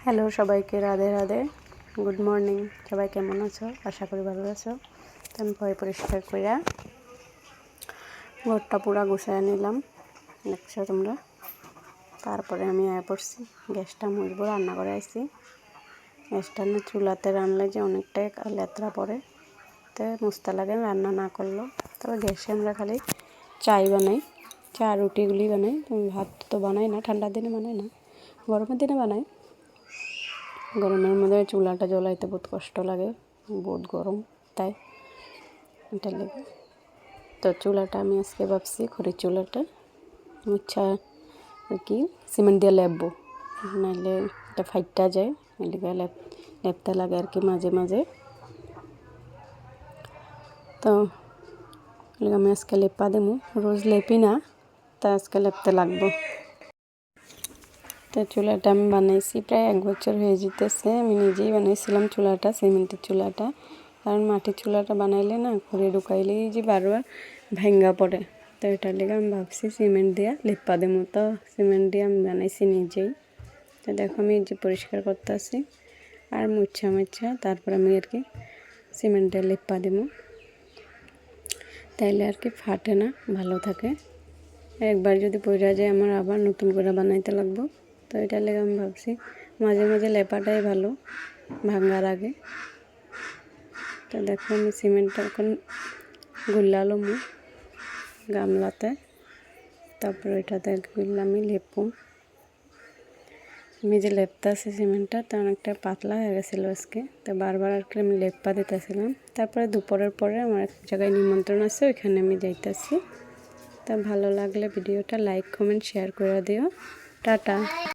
Hello সবাইকে, Radhe Radhe, good morning. সবাই কেমন আছো? আশা করি ভালো আছো। তো আমি পরিষ্কার কইরা ঘরটা পুরা গুছায় নিলাম, দেখছো তোমরা। তারপরে আমি আয়া পড়ছি, গ্যাসটা মুছবো, রান্না করে আইছি। গ্যাসটা না চুলাতে রান্নলে যে অনেকটাই লেত্রা পড়ে, তো মুছতে লাগে রান্না না করলেও। তবে গ্যাসে আমরা খালি চাই বানাই, চা রুটিগুলি বানাই। ভাত তো বানাই না, ঠান্ডার দিনে বানাই না, গরমের দিনে বানাই। গরমের মধ্যে চুলাটা জ্বলাইতে বহুত কষ্ট লাগে, বহুত গরম, তাই এটা লেগে। তো চুলাটা আমি আজকে ভাবছি খড়ির চুলাটা মুচ্ছা আর কি সিমেন্ট দিয়ে লেপবো, নাহলে এটা ফাইটটা যায়, এদিকে লেপতে লাগে আর কি মাঝে মাঝে। তো আমি আজকে লেপা দেবো, রোজ লেপি না, তা আজকে লেপতে লাগবো। তো চুলাটা আমি বানাইছি প্রায় 1 বছর হয়ে যেতেছে। আমি নিজেই বানাইছিলাম চুলাটা, সিমেন্টের চুলাটা। কারণ মাটির চুলাটা বানাইলে না খড়ি ঢুকাইলেই যে বারবার ভেঙ্গা পড়ে। তো এটার লেগে আমি ভাবছি সিমেন্ট দিয়া লেপা দেবো। তো সিমেন্ট দিয়ে আমি বানাইছি নিজেই। তো দেখো আমি যে পরিষ্কার করতেছি আর মুচ্ছা তারপর আমি আর কি সিমেন্ট দিয়ে লেপা দেবো, তাইলে আর কি ফাটে না, ভালো থাকে। একবার যদি পড়ে যায় আমার আবার নতুন করে বানাইতে লাগবো। তো এটার লেগে আমি ভাবছি মাঝে মাঝে লেপাটাই ভালো ভাঙার আগে। তো দেখো আমি সিমেন্টটা এখন গুল্লালাম গামলাতে, তারপর এটাতে আমি লেপম। আমি যে লেপতেছি সিমেন্টটা তো অনেকটা পাতলা হয়ে গেছিলো আজকে, তো বারবার আর কি আমি লেপা দিতেছিলাম। তারপরে দুপুরের পরে আমার এক জায়গায় নিমন্ত্রণ আছে, ওইখানে আমি যাইতেছি। তা ভালো লাগলে ভিডিওটা লাইক কমেন্ট শেয়ার করে দিও। টাটা।